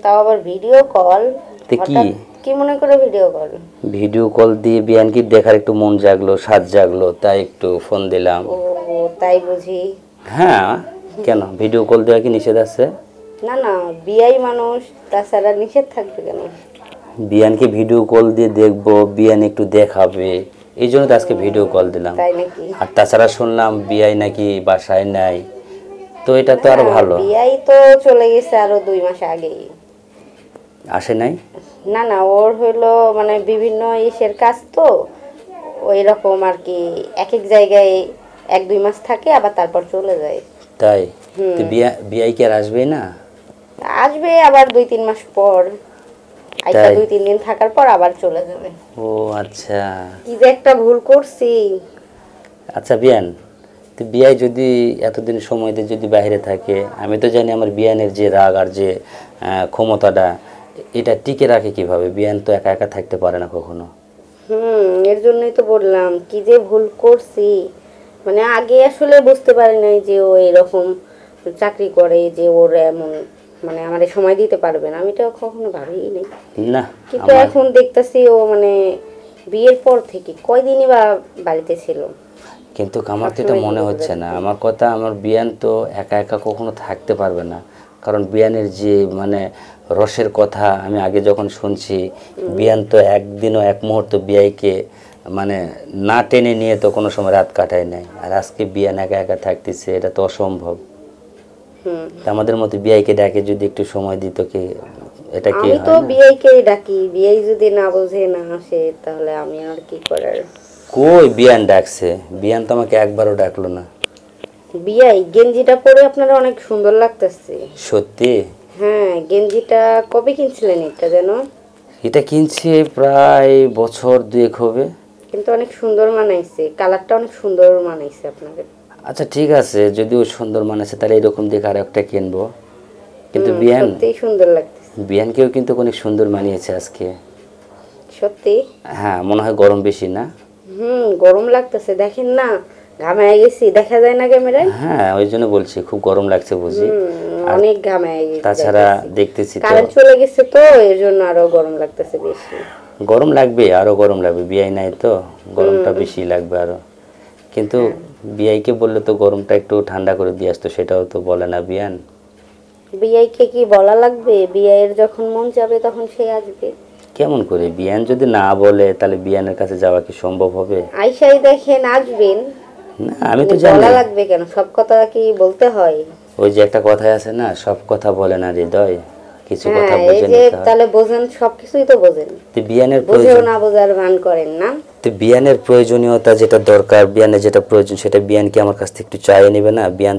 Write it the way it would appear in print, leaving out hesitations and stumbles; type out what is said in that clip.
তাও আবার video call. তে কি কি মনে করে ভিডিও কল? ভিডিও কল দিয়ে বিয়ানকে দেখার একটু মন জাগলো, স্বাদ জাগলো, তাই একটু ফোন দিলাম। ও তাই বুঝি। হ্যাঁ, কেন ভিডিও কল দেওয়া কি নিষেধ আছে? না না, বিয়াই মানুষ, তাছাড়া নিষেধ থাকবে কেন? বিয়ানকে ভিডিও কল দিয়ে দেখবো, বিয়ান একটু দেখাবে, এই জন্য তো আজকে ভিডিও কল দিলাম। তাই নাকি? আর তাছাড়া শুনলাম বিয়াই নাকি বাসায় নাই, তো এটা তো আরো ভালো। বিয়াই তো চলে গেছে আরো 2 মাস আগেই। আসে নাই? না না, ওর হইলো মানে বিভিন্ন ইসের কাজ তো, ওই রকম আর কি, এক এক জায়গায় 1-2 মাস থাকে আবার তারপর চলে যায়। তাই? তো বিয়াই কি আর আসবে না? আসবে আবার 2-3 মাস পর, আইসা 2-3 দিন থাকার পর আবার চলে যাবে। ও আচ্ছা। কি যে একটা ভুল করছি। আচ্ছা বিয়ান, তো বিয়াই যদি এতদিন সময় দিয়ে যদি বাইরে থাকে, আমি তো জানি আমার বিয়ানের যে রাগ আর যে ক্ষমতাটা, এটা টিকে রাখে কিভাবে? বিয়ান তো একা একা থাকতে পারে না কখনো। এর জন্যই তো বললাম কি যে ভুল করছি। মানে আগে আসলে বুঝতে পারি নাই যে ও এরকম চাকরি করে, যে ওর এমন মানে আমারে সময় দিতে পারবে না, আমি তো কখনো ভাবিই নাই। না, কিন্তু এখন দেখতেছি ও মানে বিয়ের পর থেকে কয়দিনই বা বাড়িতে ছিল। কিন্তু আমার তো এটা মনে হচ্ছে না। আমার কথা, আমার বিয়ান তো একা একা কখনো থাকতে পারবে না, কারণ বিয়ানের যে মানে রসের কথা আমি আগে যখন শুনছি, বিয়ান তো একদিনও এক মুহূর্ত বিয়াইকে মানে না টেনে নিয়ে তো কোনো সময় রাত কাটায় নাই। আর আজকে বিয়ান একা একা থাকতেছে, এটা তো অসম্ভব। আমাদের মতো বিয়াইকে ডাকে যদি একটু সময় দিত, কি এটা কি? আমি তো বিয়াইকেই ডাকি, বিয়াই যদি না বোঝে না আসে তাহলে আমি আর কি করার। কই বিয়ান ডাকছে? বিয়ান তো আমাকে একবারও ডাকলো না। বিয়াই গেঞ্জিটা পরে আপনারা অনেক সুন্দর লাগতেছে। সত্যি? হ্যাঁ, গেঞ্জিটা কবে কিনছিলেন এটা যেন? এটা কিনছে প্রায় বছর 2 হবে। কিন্তু অনেক সুন্দর মানাইছে, কালারটা অনেক সুন্দর মানাইছে আপনাদের। আচ্ছা ঠিক আছে, যদি ও সুন্দর মানাইছে তাহলে এরকম দেখে আর একটা কিনবো। কিন্তু বিয়ান, সত্যি সুন্দর লাগতেছে। বিয়ানকেও কিন্তু অনেক সুন্দর মানিয়েছে আজকে। সত্যি? হ্যাঁ, মনে হয় গরম বেশি না? গরম লাগতেছে, দেখেন না ঘামায় গেছি, দেখা যায় না ক্যামেরায়? হ্যাঁ, ওই জন্য বলছি খুব গরম লাগছে বুঝি। অনেক ঘামায় গেছি। তাছাড়া দেখতেছি তো কারেন্ট চলে গেছে তো, এর জন্য আরো গরম লাগতেছে বেশি। গরম লাগবে, আরো গরম লাগবে, বিয়াই নাই তো গরমটা বেশি লাগবে আরো। কিন্তু বিয়াইকে বললে তো গরমটা একটু ঠান্ডা করে দিয়ে আসতো, সেটাও তো বলে না বিয়ান। বিয়াইকে কি বলা লাগবে? বিয়াইয়ের যখন মন যাবে তখন সে আসবে। কেমন করে? বিয়ান যদি না বলে তাহলে বিয়ানের কাছে যাওয়া কি সম্ভব হবে? আইসাই দেখেন আসবেন। না, আমি তো জানি। বলা লাগবে কেন? সব কথা কি বলতে হয়? ওই যে একটা কথাই আছে না, সব কথা বলে না হৃদয়, কিছু কথা এই বুঝে যে নিতে হয়। তাহলে বোঝেন, সবকিছুই তো বোঝেন, তো বিয়ানের বুঝেও প্রয়োজন, না বোঝার ভান করেন না। তো বিয়ানের প্রয়োজনীয়তা যেটা দরকার, বিয়ানের যেটা প্রয়োজন, সেটা বিয়ান কি আমার কাছ থেকে একটু চাইয়ে নেবে না? বিয়ান